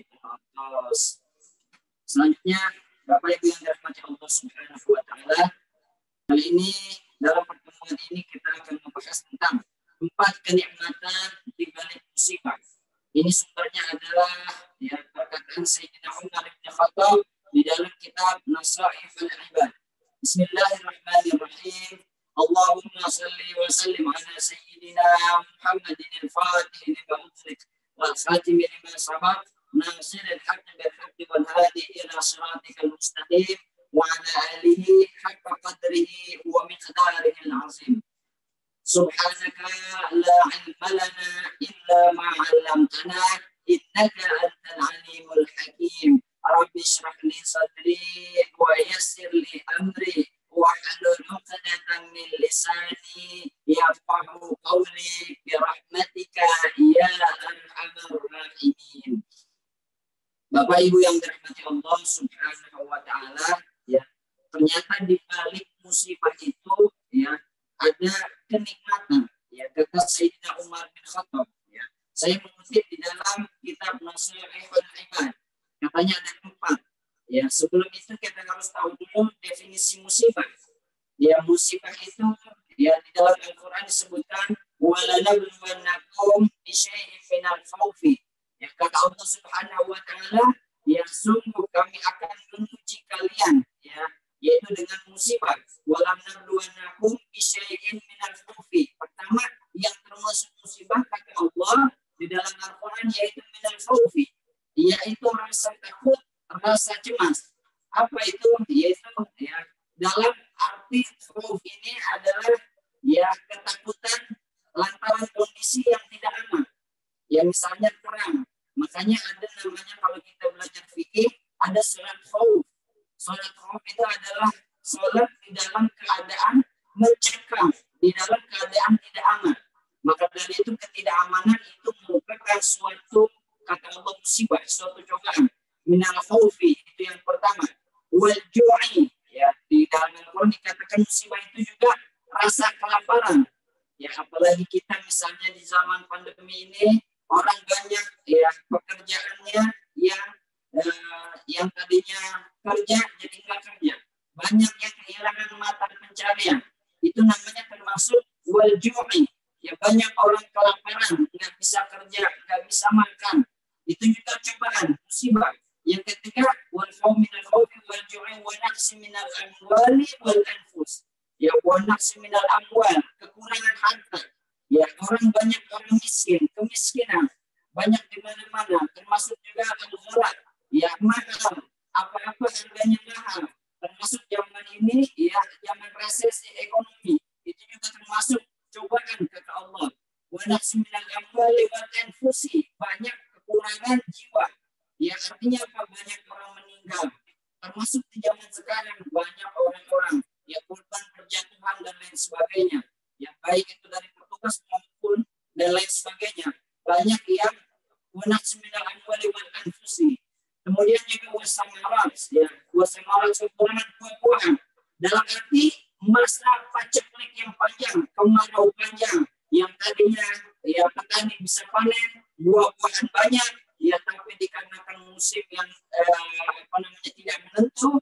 atas. Selanjutnya, Bapak Ibu yang dirahmati Allah Subhanahu wa taala, kali ini dalam pertemuan ini kita akan membahas tentang 4 kenikmatan di balik musibah. Ini sumbernya adalah perkataan Sayyidina Umar bin Khattab di dalam kitab Nasaihul Ibad. Bismillahirrahmanirrahim. Allahumma salli wa sallim ala Sayyidina Muhammadin al-Fatih lima ughliq wal khatim lima sabaq nasir al-haqq bil haqq wal hadi ila siratikal mustaqim wa ala alihi haqqa qadrihi wa miqdarihi al-azim. Subhanaka la ilma lana illa ma 'allamtana innaka antal alimul hakim. Rabbi shrah li sadri wa yassir li amri wahlul 'uqdatam min lisani yafqahu qawli bi rahmatika ya arhamar rahimin. Bapak Ibu yang dirahmati Allah Subhanahu wa taala, ternyata di balik musibah itu ada kenikmatan, kata Sayyidina Umar bin Khattab. Saya mengutip di dalam kitab Nasaihul Ibad. Katanya ada 4. Sebelum itu kita harus tahu dulu definisi musibah. Musibah itu di dalam Al-Quran disebutkan walanabluwannakum bisyai'in minal khawfi. Kata Allah Subhanahu wa taala, sungguh kami akan menguji kalian, yaitu dengan musibah. Walanabluwannakum bisyai'in minal khawfi. Pertama, yang termasuk musibah kata Allah di dalam Al-Quran yaitu minal khawfi, yaitu rasa takut, rasa cemas. Apa itu? Yaitu dalam arti khauf ini adalah ketakutan lantaran kondisi yang tidak aman. Misalnya perang. Makanya ada namanya kalau kita belajar fikih ada salat khauf. Salat khauf itu adalah salat di dalam keadaan mencekam, di dalam keadaan tidak aman. Maka dari itu ketidakamanan itu merupakan suatu, kata Allah, musibah, suatu cobaan. Minal khaufi, itu yang pertama. Wal ju'i, di dalam Al-Quran dikatakan musibah itu juga rasa kelaparan. Apalagi kita misalnya di zaman pandemi ini, orang banyak pekerjaannya yang tadinya kerja jadi nggak kerja. Banyak yang kehilangan mata pencarian. Itu namanya termasuk wal ju'i. Banyak orang kelaparan, nggak bisa kerja, nggak bisa makan. Itu juga cobaan, musibah. Yang ketiga, wal minal khawfi wal ju'i wa naqsi minal amwali wal anfus. Wa naqsi minal amwal, kekurangan harta. Orang banyak orang miskin, kemiskinan banyak di mana-mana, termasuk juga al-ghala, mahal, apa-apa harganya mahal. Termasuk zaman ini, zaman resesi ekonomi, itu juga termasuk cobaan kata Allah. Wa naqsi minal amwali wal anfusi, banyak kekurangan jiwa. Artinya apa? Banyak orang meninggal. Termasuk di zaman sekarang banyak orang-orang korban perjatuhan dan lain sebagainya. Baik itu dari petugas maupun dan lain sebagainya. Banyak yang wa naqsi minal amwali wal anfusi. Kemudian juga wasamarat, kekurangan buah-buahan. Dalam arti masa paceklik yang panjang, kemarau panjang, yang tadinya petani bisa panen buah-buahan banyak, tapi dikarenakan musim yang tidak menentu,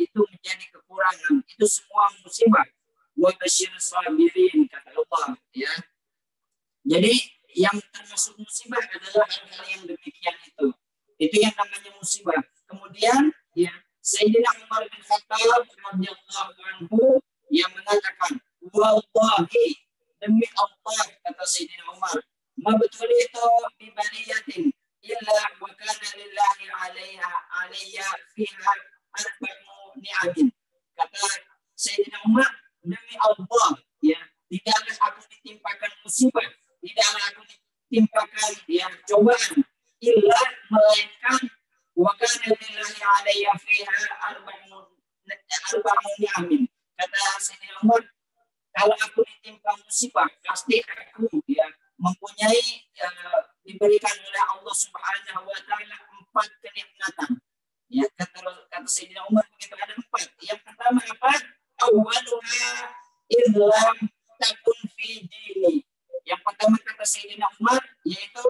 itu menjadi kekurangan. Itu semua musibah. Wa basyir sabirin kata Allah. Jadi yang termasuk musibah adalah hal-hal yang demikian itu. Itu yang namanya musibah. Kemudian Sayyidina Umar bin Khattab radhiyallahu anhu yang mengatakan, wallahi, demi Allah, kata Sayyidina Umar, ma betul itu bibaliyatin illa wa kana lillahi alayya fiha arba'u ni'amin. Kata Sayyidina Umar, demi Allah, tidaklah aku ditimpakan musibah, tidaklah aku ditimpakan cobaan, illa melainkan wa kana lillahi alayya fiha arba'u ni'amin. Kata Sayyidina Umar, kalau aku ditimpa musibah, pasti aku mempunyai diberikan oleh Allah Subhanahu wa taala 4 kenikmatan. Kata Sayyidina Umar begitu, ada 4. Yang pertama apa? Awwaluha idlam takun fi dini. Yang pertama kata Sayyidina Umar yaitu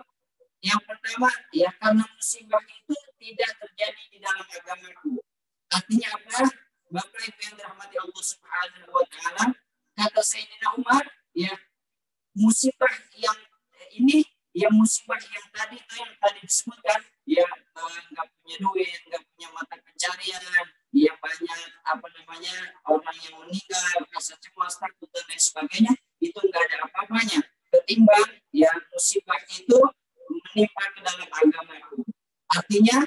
yang pertama karena musibah itu tidak terjadi di dalam agamaku. Artinya apa? Bapak Ibu yang dirahmati Allah Subhanahu wa taala, kata Sayyidina Umar, ya, musibah yang ini, ya musibah yang tadi itu yang tadi disebutkan, ya nggak punya duit, nggak punya mata pencarian, ya banyak apa namanya orang yang meninggal, rasa cemas, takut dan lain sebagainya, itu nggak ada apa-apanya ketimbang ya musibah itu menimpa ke dalam agamaku. Artinya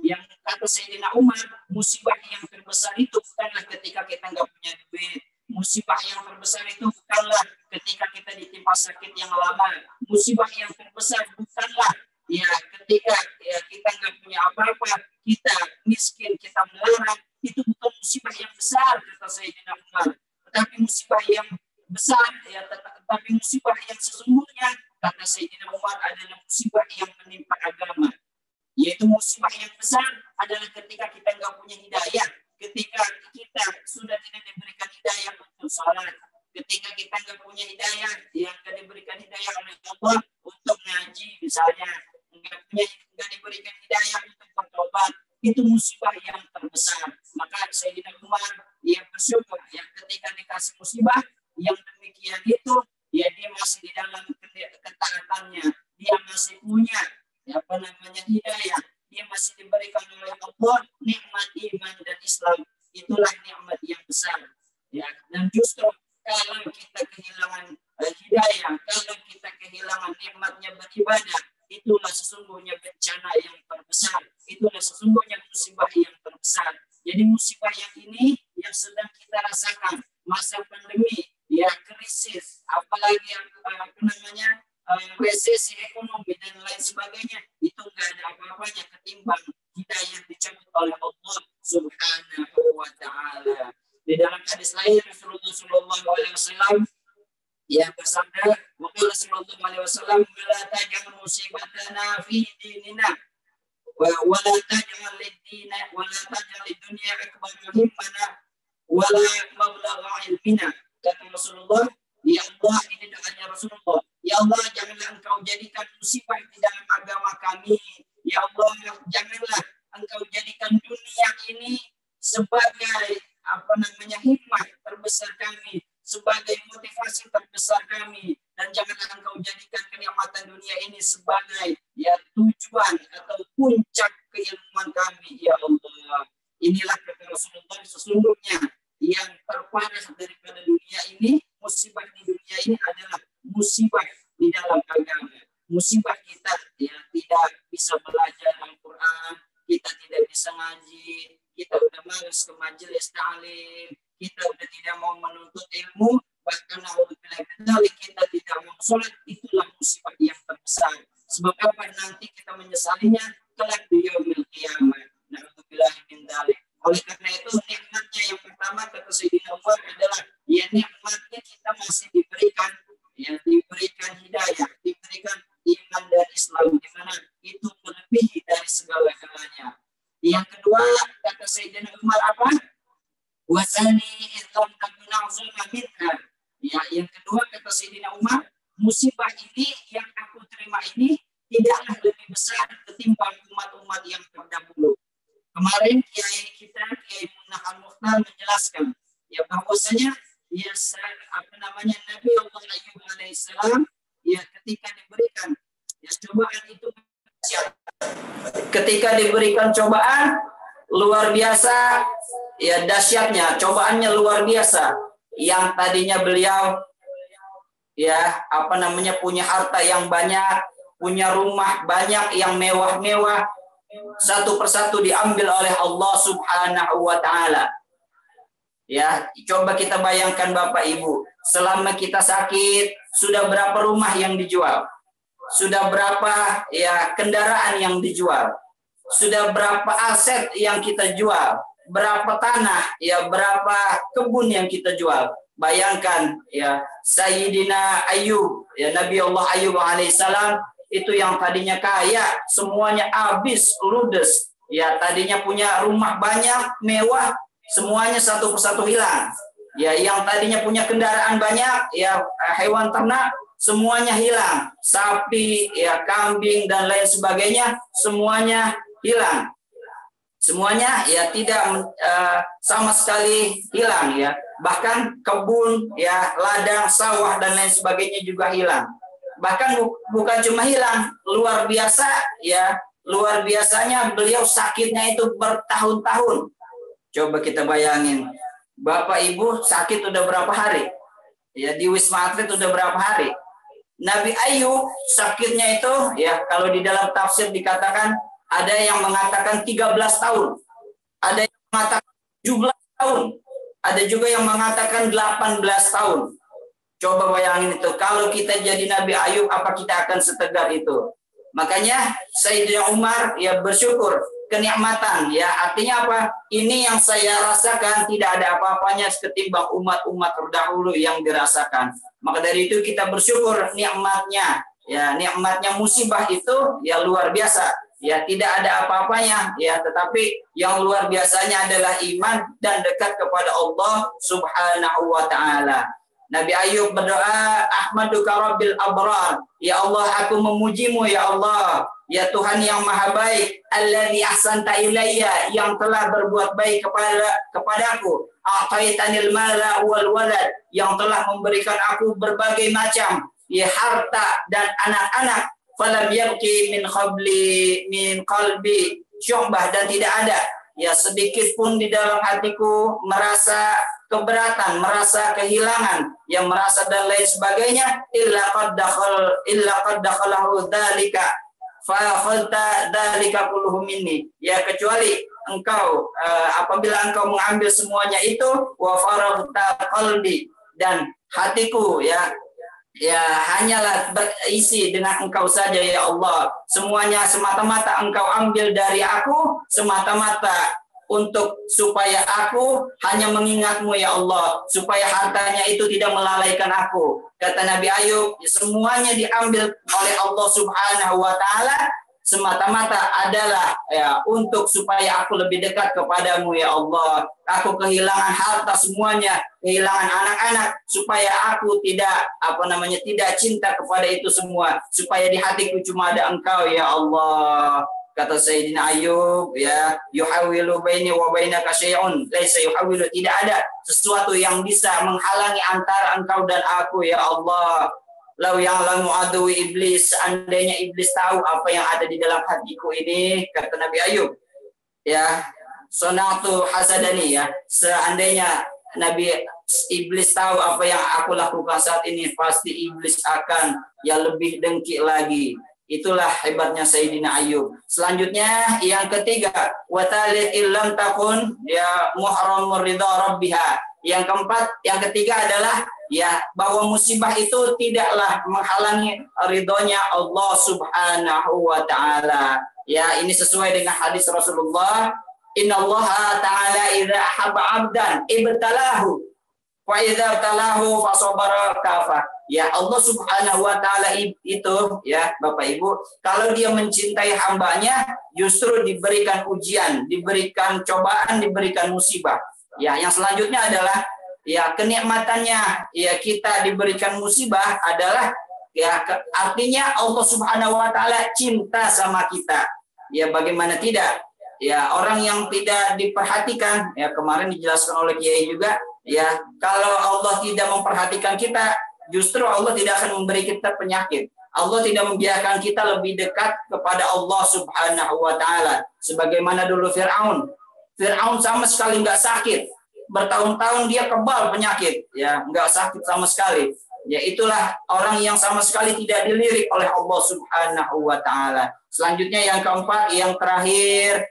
yang kata Sayyidina Umar, musibah yang terbesar itu bukanlah ketika kita nggak punya duit. Musibah yang terbesar itu bukanlah ketika kita ditimpa sakit yang lama. Musibah yang terbesar bukanlah ya ketika ya kita nggak punya apa-apa, kita miskin, kita melarat. Itu bukan musibah yang besar, kata Sayyidina Umar. Tetapi musibah yang besar, ya tetapi musibah yang sesungguhnya, kata Sayyidina Umar, adalah musibah yang menimpa agama. Yaitu musibah yang besar adalah ketika kita nggak punya hidayah, ketika kita sudah tidak diberikan hidayah untuk sholat, ketika kita nggak punya hidayah, yang nggak diberikan hidayah oleh Allah untuk ngaji misalnya, nggak diberikan hidayah untuk bertobat, itu musibah yang terbesar. Maka Sayyidina Umar yang bersyukur yang ketika dikasih musibah yang demikian itu, ya dia masih di dalam ketaatannya, dia masih punya apa namanya hidayah, dia masih diberikan oleh Allah nikmat iman dan Islam. Itulah nikmat yang besar, ya. Dan justru kalau kita kehilangan hidayah, kalau kita kehilangan nikmatnya beribadah, itulah sesungguhnya bencana yang terbesar, itulah sesungguhnya musibah yang terbesar. Jadi musibah yang ini yang sedang kita rasakan, masa pandemi, ya krisis, apalagi yang apa namanya resesi ekonomi dan lain sebagainya, itu enggak ada apa-apanya ketimbang hidayah dicabut oleh Allah Subhanahu wa taala. Di dalam hadis lain Rasulullah sallallahu alaihi wasallam ya bersabda, "Waqala sallallahu alaihi wasallam, la taj'al musibatana fi dinina wa la taj'al lid-dina wa la taj'al lid-dunya akbar himmana wa la mablagha ilmina." Kata Rasulullah, ya Allah, ini doanya Rasulullah, ya Allah, janganlah engkau jadikan musibah di dalam agama kami. Ya Allah, janganlah engkau jadikan dunia ini sebagai apa namanya himmah terbesar kami, sebagai motivasi terbesar kami, dan janganlah engkau jadikan kenikmatan dunia ini sebagai ya tujuan atau puncak keilmuan kami. Ya Allah, inilah kata Rasulullah, sesungguhnya yang terparah daripada dunia ini, musibah di dunia ini adalah musibah di dalam agama. Musibah kita ya tidak bisa belajar Al-Quran, kita tidak bisa ngaji, kita udah malas ke majelis ta'lim, kita udah tidak mau menuntut ilmu, bahkan kita tidak mau sholat. Itulah musibah yang terbesar. Sebab apa? Nanti kita menyesalinya kelak di yaumil qiyamah. Na'udzubillah min dzalik. Oleh karena itu nikmatnya yang pertama kata Sayyidina Umar adalah ya nikmatnya kita masih diberikan hidayah, diberikan iman dan Islam, di mana itu melebihi dari segala-galanya. Yang kedua kata Sayyidina Umar apa? Wasani idham takna'zuma minha. Ya, yang kedua kata Sayyidina Umar, musibah ini yang aku terima ini tidaklah lebih besar ketimbang umat-umat yang terdahulu. Kemarin Kiai Munah Al-Mukhtar menjelaskan ya bahwasanya ya apa namanya Nabi Allah Ayyub alaihissalam ya ketika diberikan ya cobaan itu, ketika diberikan cobaan luar biasa ya dahsyatnya, cobaannya luar biasa. Yang tadinya beliau ya apa namanya punya harta yang banyak, punya rumah banyak yang mewah-mewah, satu persatu diambil oleh Allah Subhanahu wa taala. Ya, coba kita bayangkan Bapak Ibu, selama kita sakit, sudah berapa rumah yang dijual? Sudah berapa ya kendaraan yang dijual? Sudah berapa aset yang kita jual? Berapa tanah, ya berapa kebun yang kita jual? Bayangkan ya Sayyidina Ayub, ya Nabi Allah Ayub alaihissalam, itu yang tadinya kaya, semuanya habis, ludes. Ya, tadinya punya rumah banyak, mewah, semuanya satu persatu hilang. Ya, yang tadinya punya kendaraan banyak, ya hewan ternak, semuanya hilang. Sapi, ya kambing dan lain sebagainya, semuanya hilang. Semuanya ya tidak sama sekali hilang ya. Bahkan kebun ya, ladang, sawah dan lain sebagainya juga hilang. Bahkan bukan cuma hilang, luar biasa ya. Luar biasanya beliau sakitnya itu bertahun-tahun. Coba kita bayangin, Bapak Ibu sakit udah berapa hari? Ya, di Wisma Atlet udah berapa hari? Nabi Ayub sakitnya itu ya, kalau di dalam tafsir dikatakan ada yang mengatakan 13 tahun, ada yang mengatakan 17 tahun, ada juga yang mengatakan 18 tahun. Coba bayangin itu, kalau kita jadi Nabi Ayub, apa kita akan setegar itu? Makanya Sayyidina Umar ya bersyukur kenikmatan ya, artinya apa? Ini yang saya rasakan tidak ada apa-apanya ketimbang umat-umat terdahulu yang dirasakan. Maka dari itu kita bersyukur nikmatnya ya, nikmatnya musibah itu ya luar biasa. Ya, tidak ada apa-apanya ya, tetapi yang luar biasanya adalah iman dan dekat kepada Allah Subhanahu wa taala. Nabi Ayub berdoa, Ahmaduka Rabbil Abrar, ya Allah aku memujimu ya Allah, ya Tuhan yang maha baik, alladzi ahsanta ilayya, yang telah berbuat baik kepadaku, a'taitanil mala wal walad, yang telah memberikan aku berbagai macam ya harta dan anak-anak, falam yabqi min qalbi syu'bah, dan tidak ada ya sedikit pun di dalam hatiku merasa keberatan, merasa kehilangan, yang merasa dan lain sebagainya, illa qad dakhalahu dzalika fa khalta dzalika kulluhu minni, ya kecuali engkau apabila engkau mengambil semuanya itu, wa faraghta qalbi, dan hatiku ya hanyalah berisi dengan engkau saja ya Allah. Semuanya semata-mata engkau ambil dari aku, semata-mata untuk supaya aku hanya mengingatmu ya Allah, supaya hartanya itu tidak melalaikan aku. Kata Nabi Ayub, semuanya diambil oleh Allah Subhanahu wa taala semata-mata adalah ya untuk supaya aku lebih dekat kepadamu ya Allah. Aku kehilangan harta semuanya, kehilangan anak-anak, supaya aku tidak tidak cinta kepada itu semua, supaya di hatiku cuma ada engkau ya Allah. Kata Sayyidina Ayub ya, yuhawilu baini wa bainaka syai'un laisa yuhawilu, tidak ada sesuatu yang bisa menghalangi antara engkau dan aku ya Allah. Lau yang lamu adui iblis, seandainya iblis tahu apa yang ada di dalam hatiku ini, kata Nabi Ayub ya, sonatu hasadani ya, seandainya Nabi iblis tahu apa yang aku lakukan saat ini, pasti iblis akan ya lebih dengki lagi. Itulah hebatnya Sayyidina Ayub. Selanjutnya yang ketiga, wa talit illam takun ya muhramur ridha rabbiha. Yang keempat, yang ketiga adalah ya bahwa musibah itu tidaklah menghalangi ridhonya Allah Subhanahu wa taala. Ya, ini sesuai dengan hadis Rasulullah, innallaha ta'ala idza habba 'abdan ibtalahu wa idza ibtalahu fasabara kafa. Ya, Allah Subhanahu wa taala itu ya Bapak Ibu, kalau dia mencintai hambanya justru diberikan ujian, diberikan cobaan, diberikan musibah. Ya, yang selanjutnya adalah ya kenikmatannya ya kita diberikan musibah adalah ya artinya Allah Subhanahu wa taala cinta sama kita. Ya, bagaimana tidak? Ya, orang yang tidak diperhatikan, ya kemarin dijelaskan oleh Kiai juga, ya kalau Allah tidak memperhatikan kita, justru Allah tidak akan memberi kita penyakit. Allah tidak membiarkan kita lebih dekat kepada Allah Subhanahu wa taala. Sebagaimana dulu Fir'aun. Fir'aun sama sekali nggak sakit. Bertahun-tahun dia kebal penyakit, ya nggak sakit sama sekali. Ya, itulah orang yang sama sekali tidak dilirik oleh Allah Subhanahu wa taala. Selanjutnya yang keempat, yang terakhir,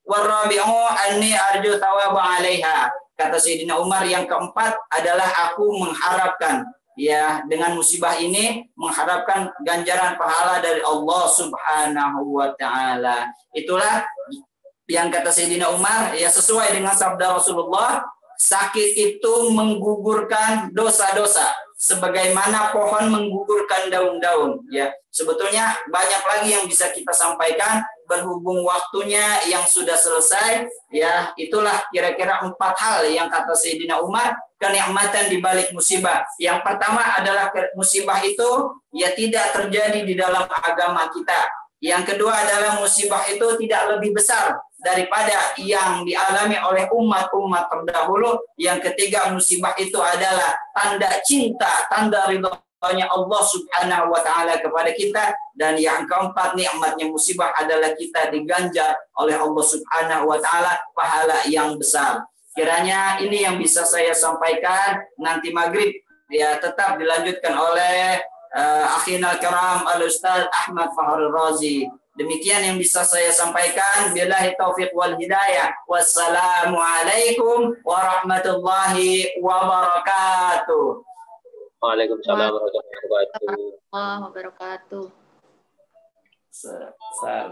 warabi'u anni arju thawaba 'alaiha. Kata Sayyidina Umar, yang keempat adalah aku mengharapkan ya dengan musibah ini, mengharapkan ganjaran pahala dari Allah Subhanahu wa taala. Itulah yang kata Sayyidina Umar ya, sesuai dengan sabda Rasulullah, sakit itu menggugurkan dosa-dosa sebagaimana pohon menggugurkan daun-daun. Ya, sebetulnya banyak lagi yang bisa kita sampaikan, berhubung waktunya yang sudah selesai. Ya, itulah kira-kira 4 hal yang kata Sayyidina Umar kenikmatan di balik musibah. Yang pertama adalah musibah itu ya tidak terjadi di dalam agama kita. Yang kedua adalah musibah itu tidak lebih besar daripada yang dialami oleh umat-umat terdahulu. Yang ketiga, musibah itu adalah tanda cinta, tanda ridhonya Allah Subhanahu wa taala kepada kita. Dan yang keempat, nikmatnya musibah adalah kita diganjar oleh Allah Subhanahu wa taala pahala yang besar. Kiranya ini yang bisa saya sampaikan. Nanti maghrib ya tetap dilanjutkan oleh akhina karam al-Ustaz Ahmad Fahrul Razi. Demikian yang bisa saya sampaikan. Billahi taufiq wal hidayah. Wassalamualaikum warahmatullahi wabarakatuh. Waalaikumsalam warahmatullahi wabarakatuh. Salam.